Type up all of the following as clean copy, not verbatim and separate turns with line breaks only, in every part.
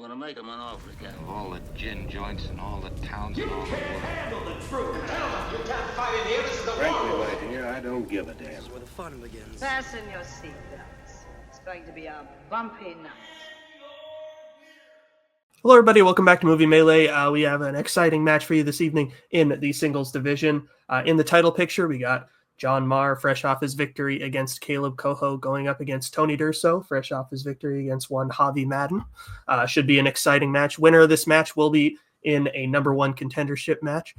gonna make him an offer again.
All the gin joints and all the towns and all the
Can't
world.
handle the truth. Gentlemen, you can't fight in here. This is the
Frankly,
war
my dear, I don't give a damn.
This is where the fun begins.
Fasten your seatbelts. It's going to be a bumpy night.
Hello, everybody. Welcome back to Movie Melee. We have an exciting match for you this evening in the singles division. In the title picture, we got John Maher, fresh off his victory against Caleb Coho, going up against Tony Durso, fresh off his victory against one Javi Madden. Should be an exciting match. Winner of this match will be in a number one contender match.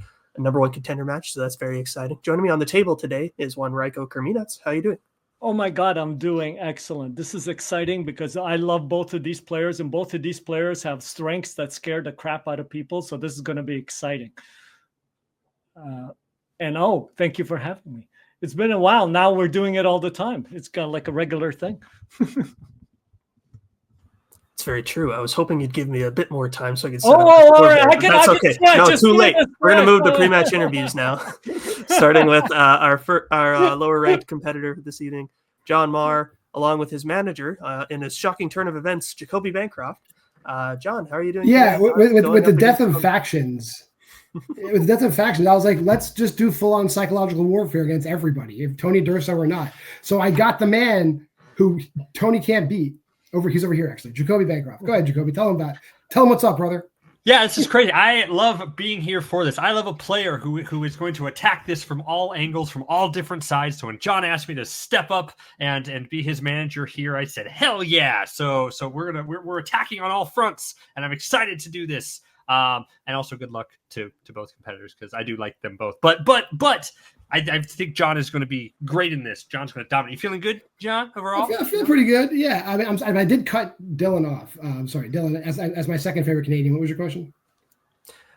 So that's very exciting. Joining me on the table today is one Raiko Kerminets. How you doing?
Oh my God, I'm doing excellent. This is exciting because I love both of these players, and both of these players have strengths that scare the crap out of people. So this is going to be exciting. Thank you for having me. It's been a while. Now we're doing it all the time. It's kind of like a regular thing.
It's very true. I was hoping you'd give me a bit more time so I could.
All right.
That's okay. No, too late. We're going to move to pre-match interviews now, starting with our lower-ranked competitor this evening, John Maher, along with his manager in a shocking turn of events, Jacoby Bancroft. John, how are you doing?
Yeah, with the death of factions. With the death of factions, I was like, let's just do full-on psychological warfare against everybody, if Tony Durso or not. So I got the man who Tony can't beat. He's over here, actually. Jacoby Bancroft. Go ahead, Jacoby. Tell him what's up, brother.
Yeah, this is crazy. I love being here for this. I love a player who is going to attack this from all angles, from all different sides. So when John asked me to step up and be his manager here, I said, hell yeah. So we're attacking on all fronts, and I'm excited to do this. And also good luck to both competitors, because I do like them both. But I think John is going to be great in this. John's going to dominate. You feeling good, John, overall?
I feel pretty good. Yeah, I did cut Dylan off. Sorry, Dylan, as my second favorite Canadian. What was your question?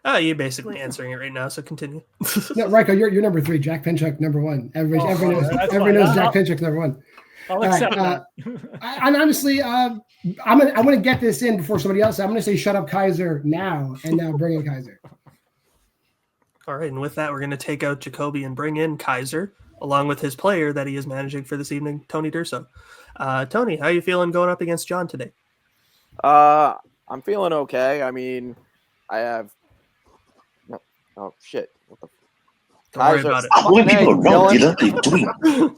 You're basically answering it right now, so continue.
No, Raiko, you're number 3. Jack Pinchuk, number 1. Everybody knows Jack Pinchuk's number 1.
I'll accept that.
And honestly, I'm gonna get this in before somebody else. I'm gonna say shut up Kaiser now, and now bring in Kaiser.
All right, and with that, we're going to take out Jacoby and bring in Kaiser, along with his player that he is managing for this evening, Tony Durso. Tony, how are you feeling going up against John today?
I'm feeling okay. I mean, I have... No. Oh, shit. What the...
Don't worry about it.
How many people around Dylan are you doing?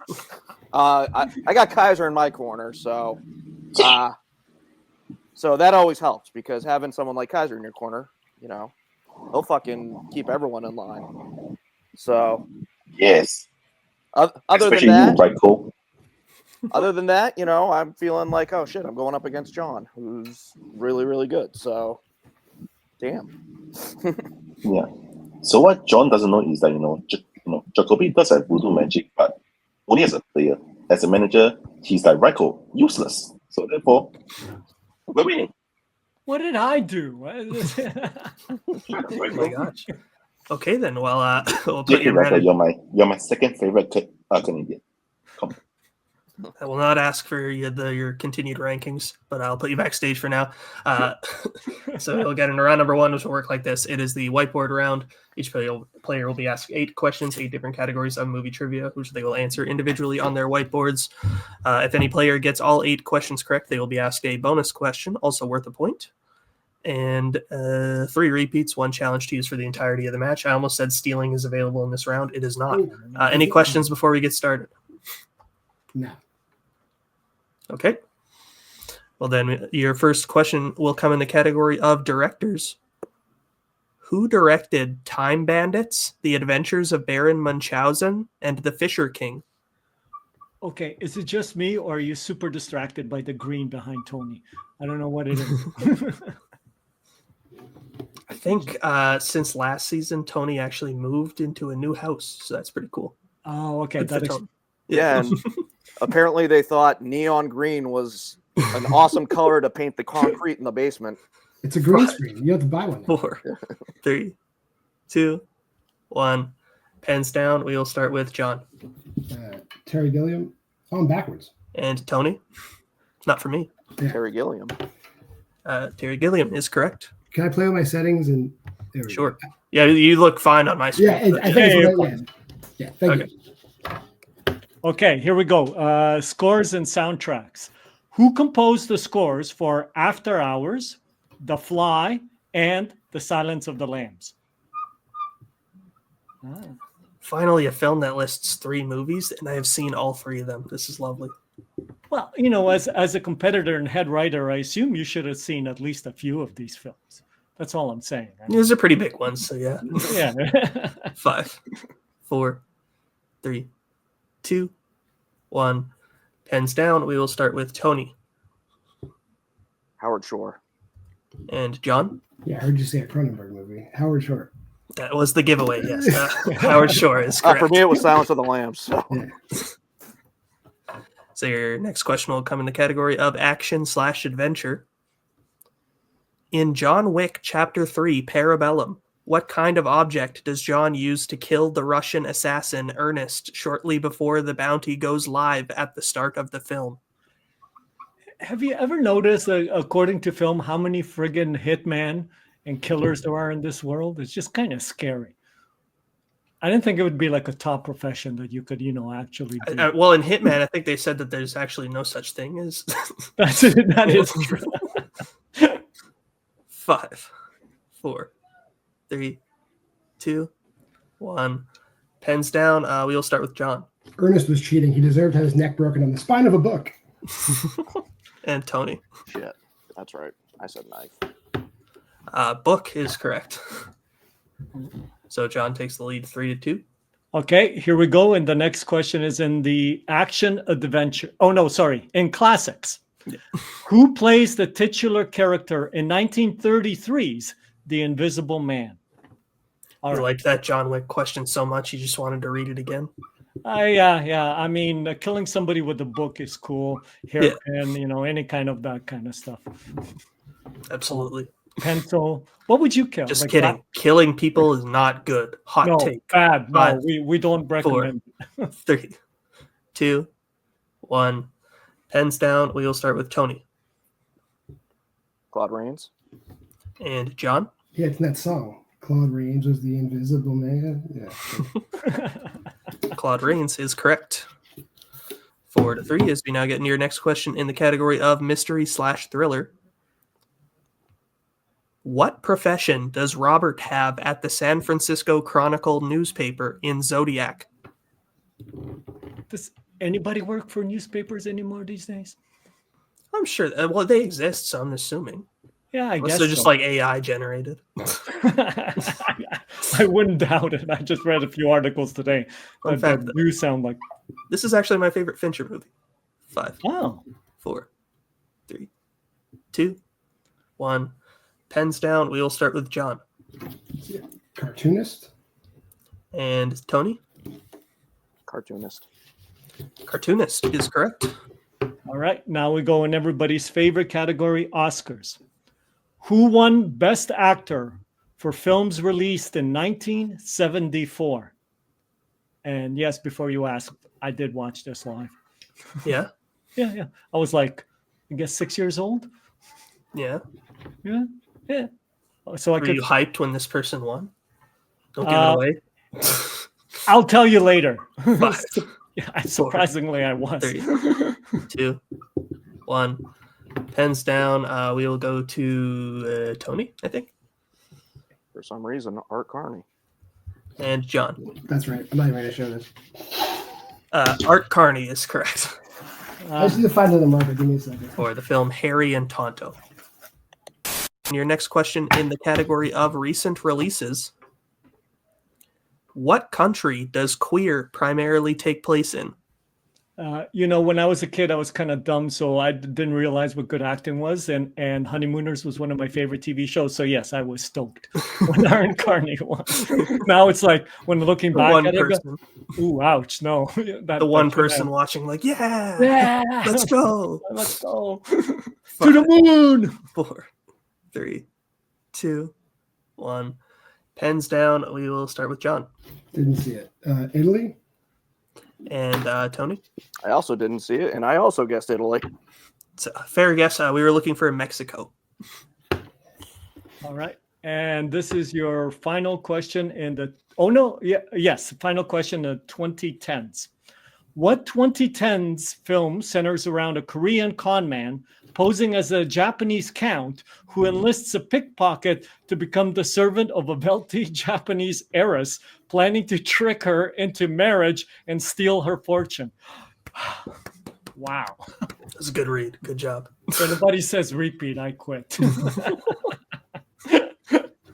I got Kaiser in my corner, so that always helps, because having someone like Kaiser in your corner, he'll fucking keep everyone in line. So
Yes.
Other
Especially
than that,
you, Raiko.
other than that, I'm feeling like, oh shit, I'm going up against John, who's really, really good. So, damn.
Yeah. So what John doesn't know is that Jacoby does have voodoo magic, but only as a player. As a manager, he's like Raiko, useless. So therefore, we're winning.
What did I do?
Oh my gosh. Okay, then. Well, we'll put
JK
your
Raiko,
manager.
you're my second favorite Canadian. Come on.
I will not ask for your continued rankings, but I'll put you backstage for now. So you'll get into round number 1, which will work like this. It is the whiteboard round. Each player will be asked 8 questions, 8 different categories of movie trivia, which they will answer individually on their whiteboards. If any player gets all 8 questions correct, they will be asked a bonus question, also worth a point. And 3 repeats, 1 challenge to use for the entirety of the match. I almost said stealing is available in this round. It is not. Any questions before we get started?
No.
Okay. Well, then your first question will come in the category of directors. Who directed Time Bandits, The Adventures of Baron Munchausen, and The Fisher King?
Okay, is it just me, or are you super distracted by the green behind Tony? I don't know what it is.
I think since last season, Tony actually moved into a new house, so that's pretty cool.
Oh, okay.
Yeah, and apparently they thought neon green was an awesome color to paint the concrete in the basement.
It's a green screen. You have to buy one.
4, 3, 2, 1. Pens down. We will start with John.
Terry Gilliam. Oh, I'm backwards.
And Tony. Not for me.
Yeah.
Terry Gilliam.
Terry Gilliam is correct.
Can I play with my settings? And
sure. Go. Yeah, you look fine on my screen.
Yeah, I think yeah. Thank you.
Okay, here we go. Scores and soundtracks. Who composed the scores for After Hours, The Fly, and The Silence of the Lambs.
Finally, a film that lists 3 movies, and I have seen all 3 of them. This is lovely.
Well, as a competitor and head writer, I assume you should have seen at least a few of these films. That's all I'm saying. Right?
These are pretty big ones, so yeah.
Yeah.
5, 4, 3, 2, 1. Pens down. We will start with Tony
Howard Shore.
and John.
Yeah, I heard you say a Cronenberg movie. Howard Shore.
That was the giveaway, yes. Howard Shore is correct.
For me, it was Silence of the Lambs. So.
Yeah.
So your next question will come in the category of action/adventure. In John Wick Chapter 3, Parabellum, what kind of object does John use to kill the Russian assassin Ernest shortly before the bounty goes live at the start of the film?
Have you ever noticed, according to film, how many friggin' hitmen and killers there are in this world? It's just kind of scary. I didn't think it would be like a top profession that you could, actually do.
Well, in Hitman, I think they said that there's actually no such thing as...
That is true.
5, 4, 3, 2, 1. Pens down. We will start with John.
Ernest was cheating. He deserved to have his neck broken on the spine of a book.
And Tony.
Shit. That's right. I said knife.
Book is correct. So John takes the lead 3-2.
Okay, here we go. And the next question is in the action adventure. Oh, no, sorry. In classics.
Yeah.
Who plays the titular character in 1933's The Invisible Man?
I liked that John Wick question so much, you just wanted to read it again.
Yeah. I mean, killing somebody with a book is cool. Hairpin, any kind of that kind of stuff.
Absolutely.
Pencil. What would you kill?
Just kidding.
That?
Killing people is not good. Hot take.
Bad. No,
5,
we don't recommend.
4, 3, 2, 1. Pens down. We will start with Tony.
Claude Rains.
And John.
Yeah, it's in that song. Claude Rains was the Invisible Man. Yeah.
Claude Rains is correct. 4-3 as we now get into your next question in the category of mystery/thriller. What profession does Robert have at the San Francisco Chronicle newspaper in Zodiac?
Does anybody work for newspapers anymore these days?
I'm sure. Well, they exist, so I'm assuming.
Yeah, I guess
they're just like AI generated.
I wouldn't doubt it. I just read a few articles today that do sound like.
This is actually my favorite Fincher movie. 5, 4, 3, 2, 1. Pens down. We will start with John.
Cartoonist.
And Tony.
Cartoonist.
Cartoonist is correct.
All right. Now we go in everybody's favorite category, Oscars. Who won Best Actor for films released in 1974? And yes, before you ask, I did watch this live.
Yeah?
Yeah. I was like, I guess 6 years old.
Yeah.
Yeah. So
Were you hyped when this person won? Don't give it away.
I'll tell you later.
5,
surprisingly, I was.
3, 2, 1. Pens down. We will go to Tony, I think.
For some reason, Art Carney.
And John.
That's right. I'm not even going to show this.
Art Carney is correct.
I just need to find another marker. Give me a second.
For the film Harry and Tonto. And your next question in the category of recent releases. What country does Queer primarily take place in?
When I was a kid, I was kind of dumb, so I didn't realize what good acting was. And Honeymooners was one of my favorite TV shows. So yes, I was stoked when Aaron Carney won. Now it's like when looking back at it, ooh, ouch! No,
the one person watching, like, yeah, let's go,
to the moon.
4, 3, 2, 1. Pens down. We will start with John.
Didn't see it. Italy.
And Tony?
I also didn't see it, and I also guessed Italy.
It's a fair guess. We were looking for Mexico.
All right. And this is your final question in the... final question in the 2010s. What 2010s film centers around a Korean con man posing as a Japanese count who enlists a pickpocket to become the servant of a wealthy Japanese heiress, planning to trick her into marriage and steal her fortune. Wow.
That's a good read. Good job.
If anybody says repeat, I quit.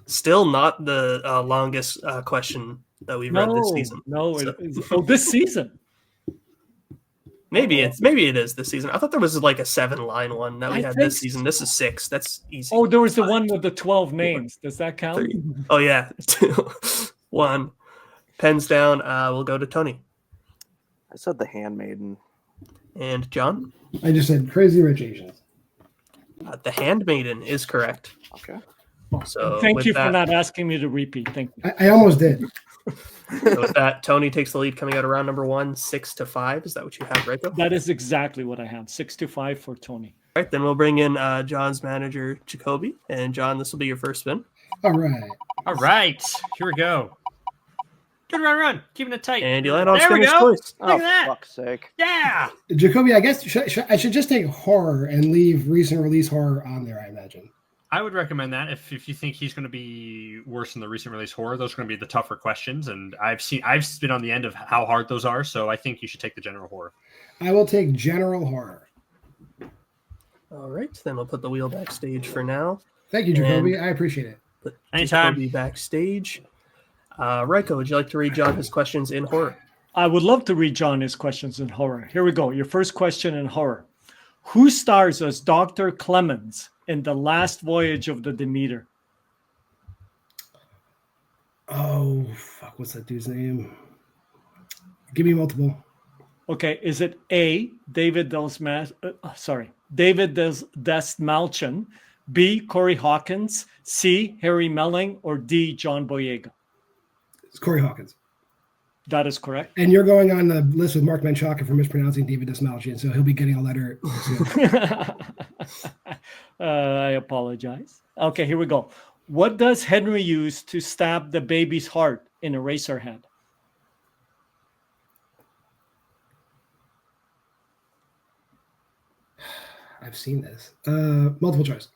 Still not the longest question that we've read this season.
No,
So-
this season.
Maybe it is this season. I thought there was like a 7-line one that we
I
had
think
this season. This is 6. That's easy.
Oh, there was the one with the 12 names. Does that count?
3. Oh yeah. 2, 1. Pens down. We'll go to Tony
I said the Handmaiden.
and John.
I just said Crazy Rich Asians.
The Handmaiden is correct.
Okay.
So
Thank
with
you for
that-
not asking me to repeat. Thank you.
I almost did.
So with that, Tony takes the lead coming out of round number 1, 6-5. Is that what you have, right? All
That is exactly what I have. 6-5 for Tony.
right, then we'll bring in John's manager, Jacoby. And John, this will be your first spin.
All right.
All right, here we go. Good run. Keeping it tight.
And you land on
There we
spinner's
go.
choice.
Look at
Oh,
that.
fuck's sake.
Yeah.
Jacoby, I guess I should just take horror and leave recent release horror on there, I imagine.
I would recommend that if you think he's going to be worse than the recent release horror. Those are going to be the tougher questions, and I've been on the end of how hard those are. So I think you should take the general horror.
I will take general horror.
All right, then we'll put the wheel backstage for now.
Thank you, Jacoby.
And-
I appreciate it.
Put
Anytime.
Jacoby backstage. Raiko, would you like to read John his questions in horror?
I would love to read John his questions in horror. Here we go. Your first question in horror. Who stars as Dr. Clemens in The Last Voyage of the Demeter?
Oh, fuck. What's that dude's name? Give me multiple.
Okay, is it A, David Desmalchin, B, Corey Hawkins, C, Harry Melling, or D, John Boyega?
It's Corey Hawkins.
That is correct.
And you're going on the list with Mark Menchaca for mispronouncing David Desmalchian, so he'll be getting a letter soon.
I apologize. Okay, here we go. What does Henry use to stab the baby's heart in Eraserhead?
I've seen this. Multiple choice.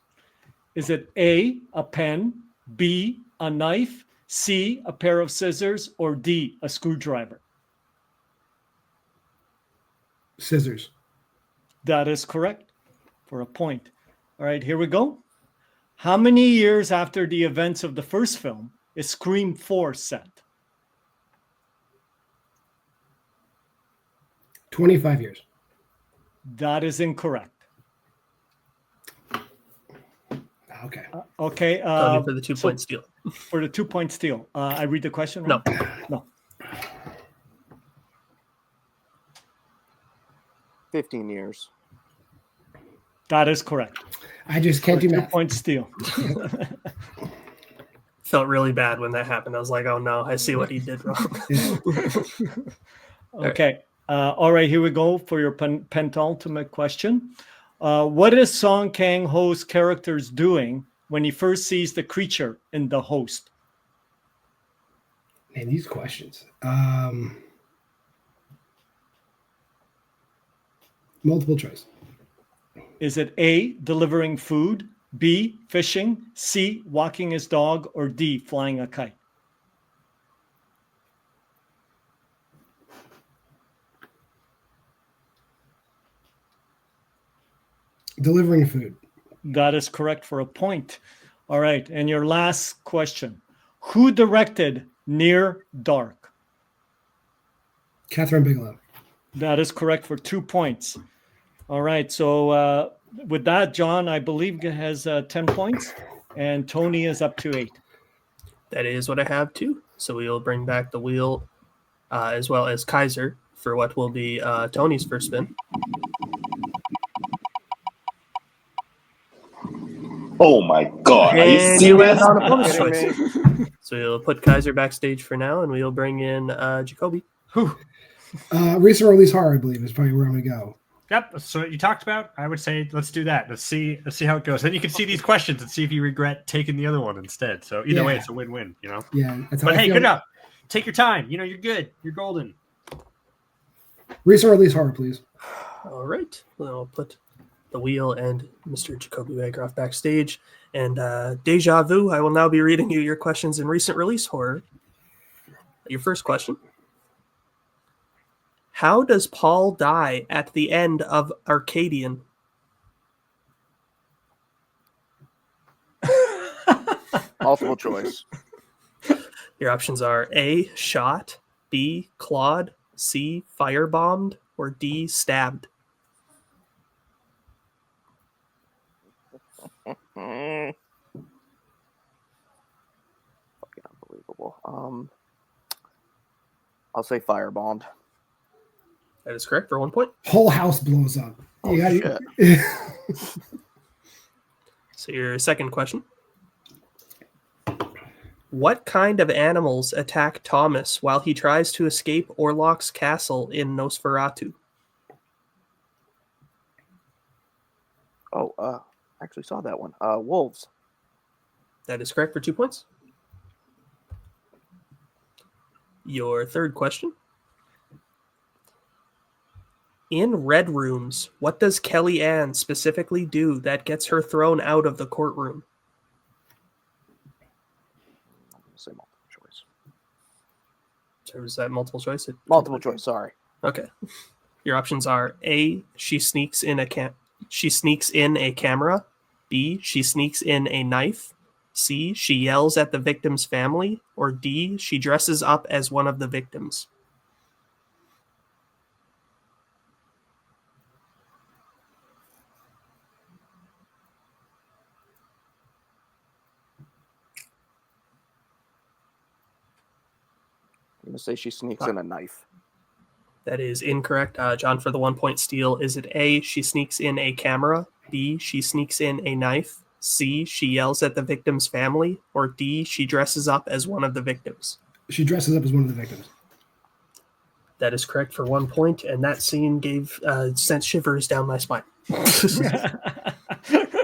Is it A, a pen, B, a knife, C, a pair of scissors, or D, a screwdriver?
Scissors.
That is correct for a point. All right, here we go. How many years after the events of the first film is Scream 4 set?
25 years.
That is incorrect.
Okay.
Okay.
Tony for the 2-point steal.
For the 2-point steal. I read the question?
No.
Right? No.
15 years.
That is correct.
I just can't do math.
2-point steal.
Felt really bad when that happened. I was like, oh no, I see what he did wrong.
Okay. All right, here we go for your penultimate question. What is Song Kang-ho's character's doing when he first sees the creature in The Host?
Man, these questions. Multiple choice.
Is it A, delivering food, B, fishing, C, walking his dog, or D, flying a kite?
Delivering food.
That is correct for a point. All right, and your last question. Who directed Near Dark?
Catherine Bigelow.
That is correct for 2 points. All right, so with that, John, I believe, has 10 points, and Tony is up to 8.
That is what I have too. So we'll bring back the wheel as well as Kaiser for what will be Tony's first spin.
Oh my god. Are you
And you land
serious?
on a bonus
Kidding
choice.
me?
So we'll put Kaiser backstage for now, and we'll bring in Jacoby.
Recent release horror, I believe, is probably where I'm going to go.
Yep. So what you talked about, I would say let's do that. Let's see how it goes. Then you can see these questions and see if you regret taking the other one instead. So either way, it's a win-win. You know.
Yeah. That's how
But
I
hey,
feel.
good job. Take your time. You know, you're good. You're golden.
Recent release horror, please.
All right. Well, I'll put the wheel and Mr. Jacoby Bancroft backstage. And Deja Vu, I will now be reading you your questions in recent release horror. Your first question. How does Paul die at the end of Arcadian?
Multiple choice.
Your options are A, shot, B, clawed, C, firebombed, or D, stabbed.
Fucking unbelievable. I'll say firebombed.
That is correct for 1 point.
Whole house blows up.
Oh,
You
shit.
So your second question. What kind of animals attack Thomas while he tries to escape Orlok's castle in Nosferatu?
Oh, actually saw that one. Wolves.
That is correct for 2 points. Your third question. In Red Rooms, what does Kelly Ann specifically do that gets her thrown out of the courtroom?
I'm gonna say multiple choice.
So is that multiple choice?
Multiple choice. Sorry.
Okay. Your options are A, she sneaks in a camera, B, she sneaks in a knife, C, she yells at the victim's family, or D, she dresses up as one of the victims.
I'm gonna say she sneaks in a knife.
That is incorrect. John, for the 1 point steal, is it A, she sneaks in a camera, B, she sneaks in a knife, C, she yells at the victim's family, or D, she dresses up as one of the victims?
She dresses up as one of the victims.
That is correct for 1 point, and that scene sent shivers down my spine.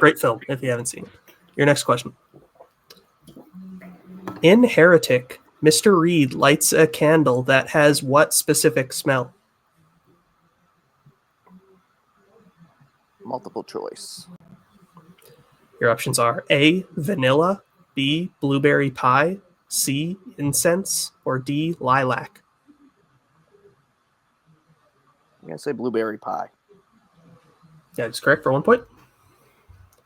Great film, if you haven't seen it. Your next question. In Heretic, Mr. Reed lights a candle that has what specific smell?
Multiple choice.
Your options are A, vanilla, B, blueberry pie, C, incense, or D, lilac.
I'm gonna say blueberry pie.
That is correct for 1 point.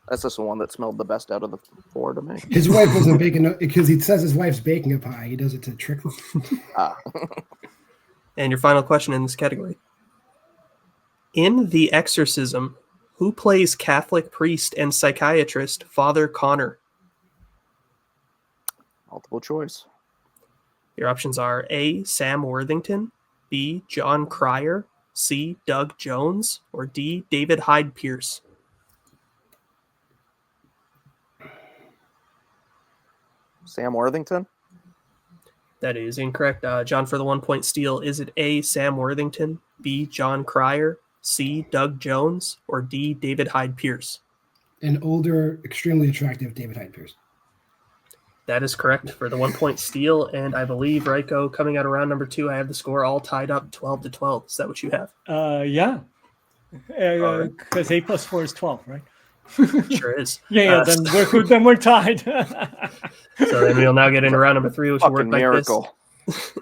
That's just the one that smelled the best out of the four to me.
His wife wasn't baking because he says his wife's baking a pie. He does it to trick them.
And your final question in this category. In The Exorcism, who plays Catholic priest and psychiatrist Father Connor?
Multiple choice.
Your options are A, Sam Worthington, B, John Cryer, C, Doug Jones, or D, David Hyde Pierce.
Sam Worthington.
That is incorrect. John, for the 1 point steal, is it A, Sam Worthington, B, John Cryer, C, Doug Jones, or D, David Hyde Pierce?
An older, extremely attractive David Hyde Pierce.
That is correct for the 1 point steal, and I believe, Raiko, coming out of round number 2, I have the score all tied up 12-12. Is that what you have?
Yeah. Because 8 plus 4 is 12, right?
Sure is.
Yeah. Then we're tied.
So then we'll now get into round number 3, which will work
Fucking
like
miracle.
this.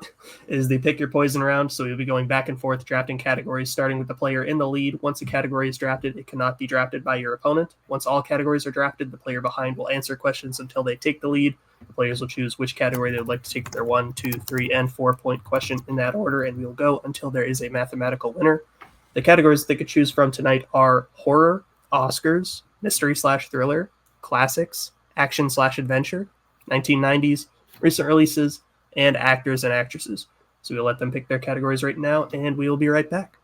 Is the pick your poison round. So we'll be going back and forth drafting categories, starting with the player in the lead. Once a category is drafted, it cannot be drafted by your opponent. Once all categories are drafted, the player behind will answer questions until they take the lead. The players will choose which category they would like to take their 1, 2, 3, and 4 point question in that order, and we will go until there is a mathematical winner. The categories they could choose from tonight are horror, Oscars, mystery/thriller, classics, action/adventure, 1990s, recent releases, and actors and actresses. So we'll let them pick their categories right now, and we will be right back.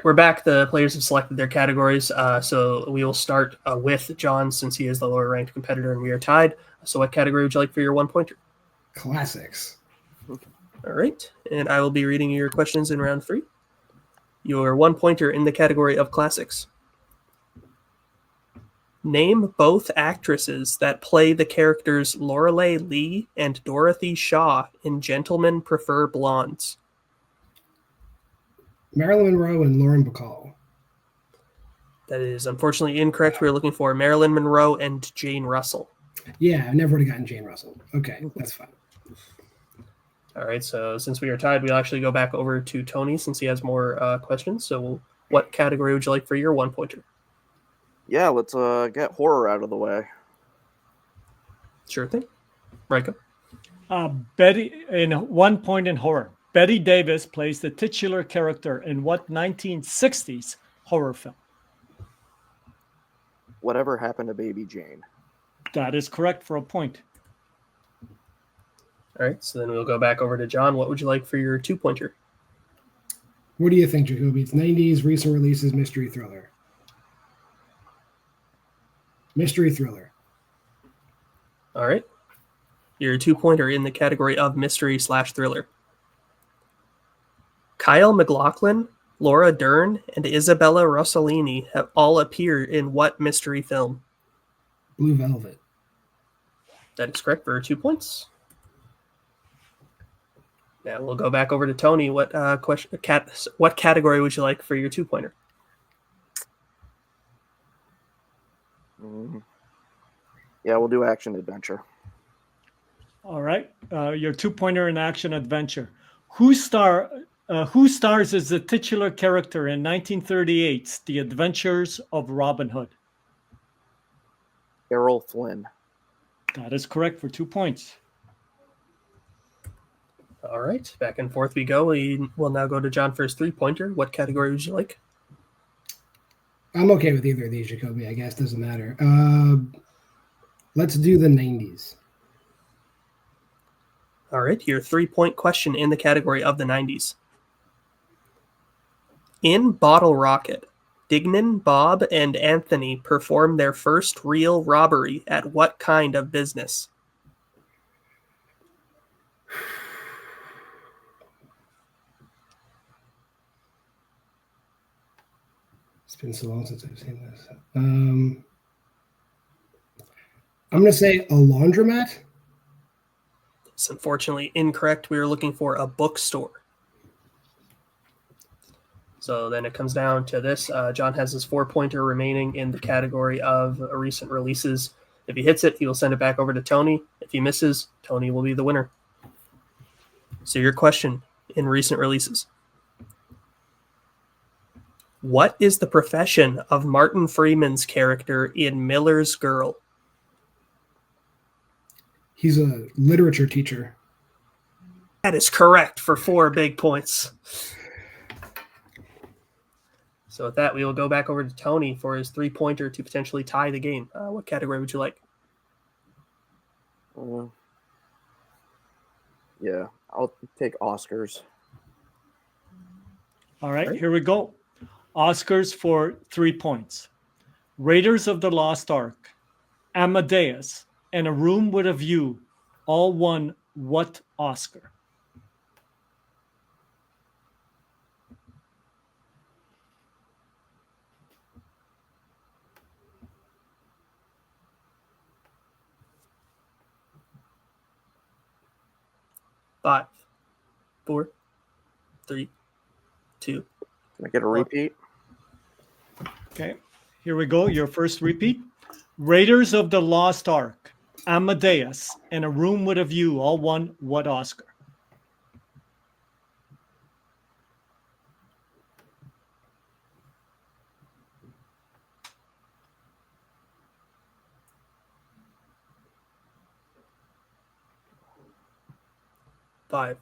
We're back. The players have selected their categories, so we will start with John, since he is the lower-ranked competitor, and we are tied. So what category would you like for your 1 pointer?
Classics.
All right, and I will be reading your questions in round 3. Your 1 pointer in the category of classics. Name both actresses that play the characters Lorelei Lee and Dorothy Shaw in Gentlemen Prefer Blondes.
Marilyn Monroe and Lauren Bacall.
That is unfortunately incorrect. We were looking for Marilyn Monroe and Jane Russell.
Yeah, I never would have gotten Jane Russell. Okay, that's fine.
All right, so since we are tied, we'll actually go back over to Tony since he has more questions. So what category would you like for your 1-pointer?
Yeah, let's get horror out of the way.
Sure thing. Rico.
Betty, in 1 point in horror, Betty Davis plays the titular character in what 1960s horror film?
Whatever Happened to Baby Jane?
That is correct for a point.
All right, so then we'll go back over to John. What would you like for your 2-pointer?
What do you think, Jacoby? It's 90s, recent releases, mystery thriller. Mystery thriller.
All right. Your 2-pointer in the category of mystery/thriller. Kyle MacLachlan, Laura Dern, and Isabella Rossellini have all appeared in what mystery film?
Blue Velvet.
That is correct for 2 points. Now we'll go back over to Tony. What what category would you like for your 2-pointer?
Yeah, we'll do action adventure.
All right, your 2-pointer in action adventure. Who stars as the titular character in 1938's The Adventures of Robin Hood?
Errol Flynn.
That is correct for 2 points.
All right, back and forth we go. We will now go to John for his 3-pointer. What category would you like?
I'm okay with either of these, Jacoby. I guess doesn't matter. Let's do the 90s.
All right, your 3-point question in the category of the 90s. In Bottle Rocket, Dignan, Bob, and Anthony perform their first real robbery at what kind of business?
It's been so long since I've seen this. I'm going to say a laundromat.
It's unfortunately incorrect. We were looking for a bookstore. So then it comes down to this. John has his 4-pointer remaining in the category of recent releases. If he hits it, he will send it back over to Tony. If he misses, Tony will be the winner. So your question in recent releases. What is the profession of Martin Freeman's character in Miller's Girl?
He's a literature teacher.
That is correct for 4 big points. So with that, we will go back over to Tony for his 3-pointer to potentially tie the game. What category would you like?
Yeah, I'll take Oscars.
All right, here we go. Oscars for 3 points. Raiders of the Lost Ark, Amadeus, and A Room with a View all won what Oscar?
Five, 4, 3, 2.
Can I get a repeat?
Okay, here we go. Your first repeat. Raiders of the Lost Ark, Amadeus, and A Room with a View all won what Oscar?
Five,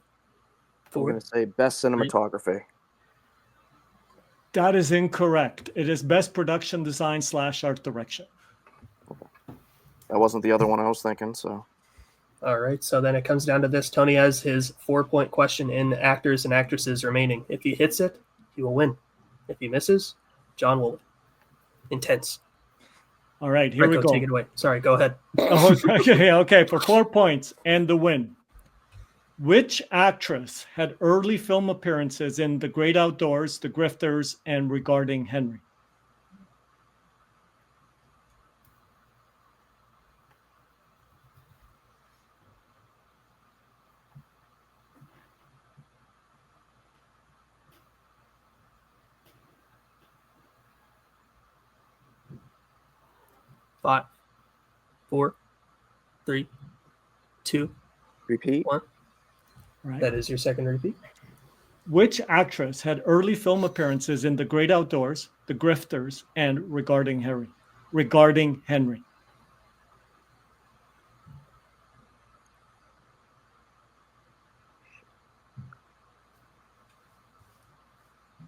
I'm
4.
going to say best cinematography.
That is incorrect. It is Best Production Design / Art Direction.
That wasn't the other one I was thinking, so.
All right, so then it comes down to this. Tony has his 4-point question in actors and actresses remaining. If he hits it, he will win. If he misses, John will win. Intense.
All right, here
Rico,
we go.
take it away. Sorry, go ahead.
Oh, okay, for 4 points and the win. Which actress had early film appearances in The Great Outdoors, The Grifters, and Regarding Henry?
5, 4, 3, 2,
Repeat.
1.
Right.
That is your second repeat.
Which actress had early film appearances in The Great Outdoors, The Grifters, and Regarding Henry? Regarding Henry.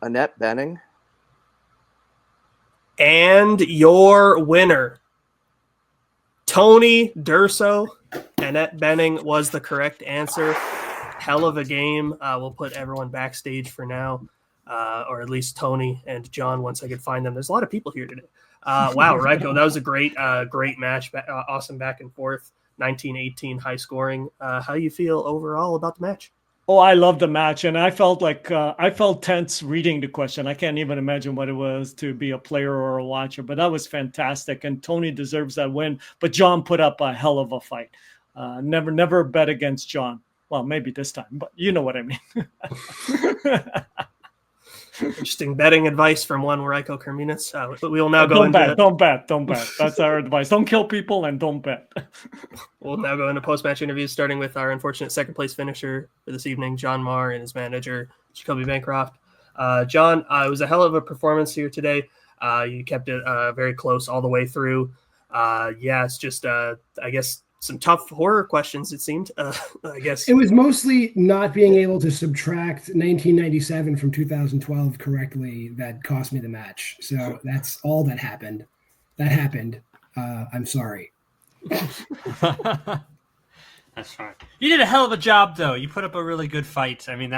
Annette Bening.
And your winner, Tony Durso. Annette Bening was the correct answer. Hell of a game. We'll put everyone backstage for now, or at least Tony and John once I could find them. There's a lot of people here today. Wow, Ryko, that was a great match. Awesome back and forth. 1918 high scoring. How do you feel overall about the match?
Oh, I love the match, and I felt tense reading the question. I can't even imagine what it was to be a player or a watcher, but that was fantastic. And Tony deserves that win. But John put up a hell of a fight. Never bet against John. Well, maybe this time, but you know what I mean.
Interesting betting advice from one Ryko Kerminus. We will now go
Don't bet. That's our advice. Don't kill people and don't bet.
We'll now go into post-match interviews, starting with our unfortunate second-place finisher for this evening, John Maher, and his manager, Jacoby Bancroft. John, it was a hell of a performance here today. You kept it very close all the way through. It's just, I guess, some tough horror questions, it seemed. I guess
it was mostly not being able to subtract 1997 from 2012 correctly that cost me the match. So that's all that happened. I'm sorry.
That's fine. You did a hell of a job, though. You put up a really good fight. I mean,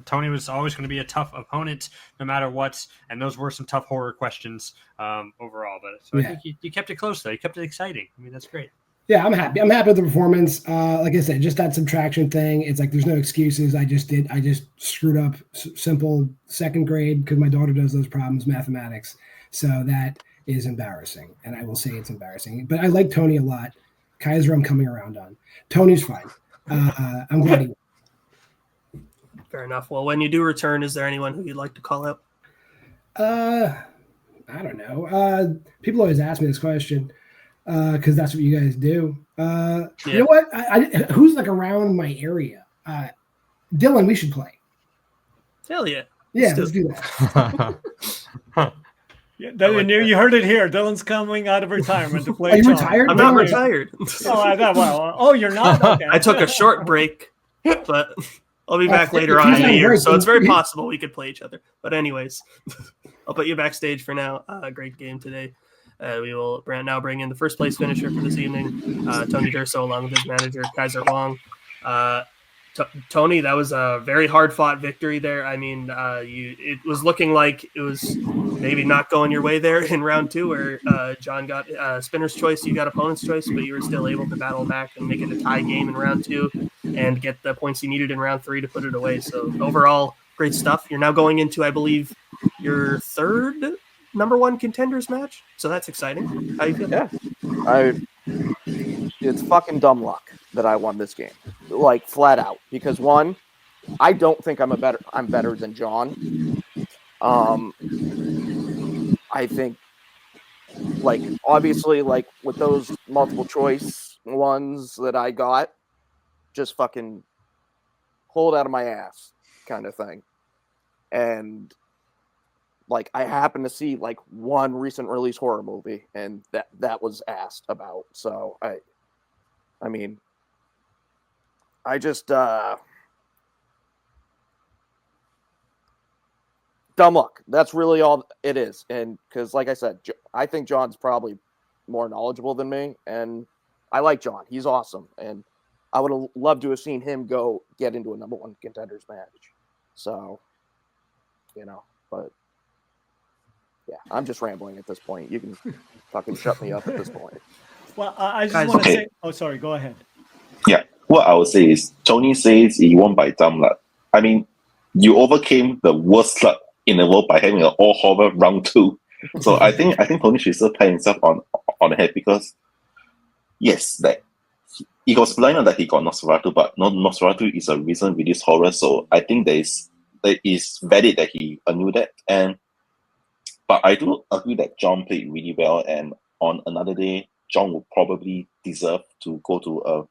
Tony was always going to be a tough opponent, no matter what. And those were some tough horror questions overall. But I think you kept it close, though. You kept it exciting. I mean, that's great.
Yeah, I'm happy. I'm happy with the performance. Like I said, just that subtraction thing. It's like there's no excuses. I just screwed up simple second grade because my daughter does those problems, mathematics. So that is embarrassing, and I will say it's embarrassing. But I like Tony a lot. Kaiser, I'm coming around on. Tony's fine. I'm glad he won.
Fair enough. Well, when you do return, is there anyone who you'd like to call out?
I don't know. People always ask me this question. Because that's what you guys do. You know what? Who's like around my area? Dylan, we should play.
Hell yeah.
Yeah, let's do that.
You heard it here. Dylan's coming out of retirement to play.
Are you retired?
I'm not retired.
You're not? Okay.
I took a short break, but I'll be back later on in the year, so it's very possible we could play each other. But anyways, I'll put you backstage for now. Great game today. We will now bring in the first place finisher for this evening, Tony Durso, along with his manager, Kaiser Huang. Tony, that was a very hard-fought victory there. I mean, it was looking like it was maybe not going your way there in round 2, where John got spinner's choice, you got opponent's choice, but you were still able to battle back and make it a tie game in round 2 and get the points you needed in round 3 to put it away. So overall, great stuff. You're now going into, I believe, your third number 1 contenders match, so that's exciting. How you feel?
Yeah, it's fucking dumb luck that I won this game, like flat out. Because one, I don't think I'm better than John. I think, like, obviously, like with those multiple choice ones that I got, just fucking pull it out of my ass, kind of thing, and. Like, I happened to see like one recent release horror movie, and that was asked about. So I mean, I just dumb luck. That's really all it is. And because, like I said, I think John's probably more knowledgeable than me, and I like John. He's awesome, and I would have loved to have seen him get into a number 1 contenders match. So, but. Yeah, I'm just rambling at this point. You can fucking shut me up at this point.
Well, I just want to say... Oh, sorry. Go ahead.
Yeah. What I would say is, Tony says he won by dumb luck. I mean, you overcame the worst luck in the world by having an all horror round 2. So I think Tony should still pat himself on the head, because yes, that he was blind that he got Nosferatu, but Nosferatu is a recent release horror, so I think that is valid that he knew that. But I do agree that John played really well, and on another day, John will probably deserve to go to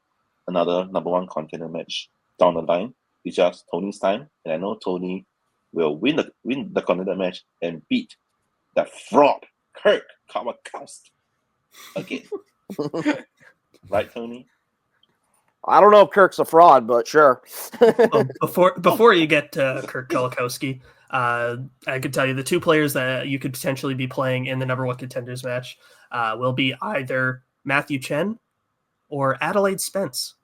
another number one contender match down the line. It's just Tony's time, and I know Tony will win the contender match and beat that fraud Kirk Kawakowski again. Right, Tony?
I don't know if Kirk's a fraud, but sure.
Before you get to Kirk Kolakowski, I could tell you the two players that you could potentially be playing in the number one contenders match will be either Matthew Chen or Adelaide Spence.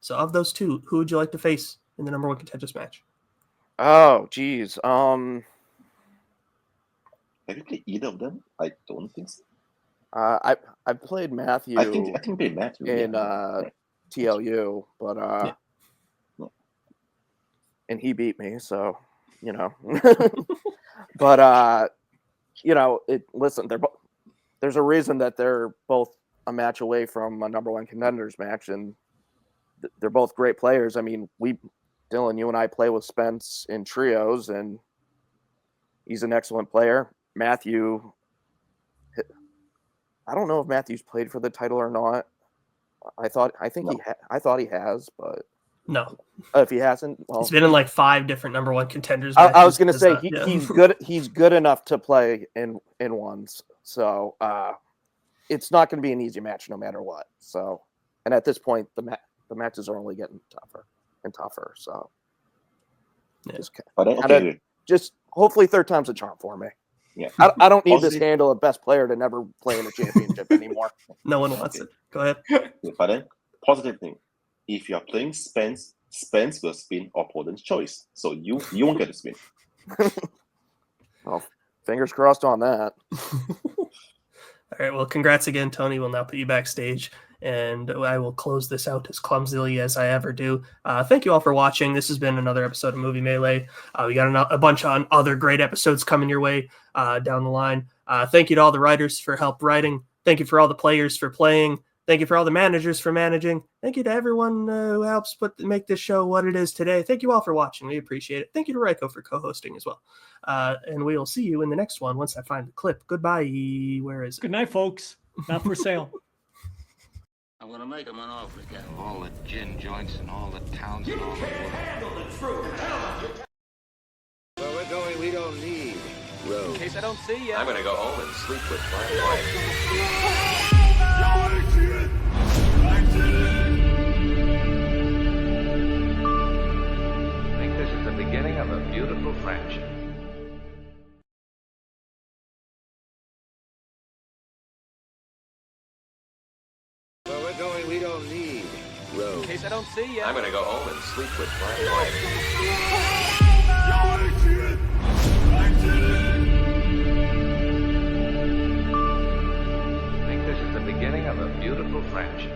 So of those two, who would you like to face in the number one contenders match?
Oh, geez.
Have you played either of them? I don't think so.
I played Matthew.
I think I played Matthew
in TLU, but and he beat me, so you know. But you know, listen, there's a reason that they're both a match away from a number one contenders match, and they're both great players. I mean, Dylan, you and I play with Spence in trios, and he's an excellent player. Matthew, I don't know if Matthew's played for the title or not. I thought he has, but
no.
If he hasn't, well,
he's been in like 5 different number one contenders.
I was going to say
yeah.
he's good. He's good enough to play in ones, so it's not going to be an easy match no matter what. So, and at this point, the matches are only getting tougher and tougher. So,
yeah.
Just hopefully third time's a charm for me.
Yeah,
I don't need this handle of best player to never play in a championship anymore.
No one wants it. Go ahead.
Yeah, but then, positive thing, if you're playing Spence will spin opponent's choice. So you won't get to spin.
Well, fingers crossed on that.
All right. Well, congrats again, Tony. We'll now put you backstage, and I will close this out as clumsily as I ever do. Thank you all for watching. This has been another episode of Movie Melee. We got a bunch on other great episodes coming your way down the line. Thank you to all the writers for help writing. Thank you for all the players for playing. Thank you for all the managers for managing. Thank you to everyone who helps make this show what it is today. Thank you all for watching. We appreciate it. Thank you to Raiko for co-hosting as well. And we will see you in the next one once I find the clip. Goodbye. Where is it?
Good night, folks. Not for sale.
I'm gonna make him an offer again. All the gin joints and all the towns and all the world.
Where we're going, we don't need roads.
In case I don't see you.
I'm gonna go home and sleep with my wife.
I think this is the beginning of a beautiful friendship.
Where we're going, we don't need roads.
In case I don't see you.
I'm gonna go home and sleep with my wife.
I think this is the beginning of a beautiful friendship.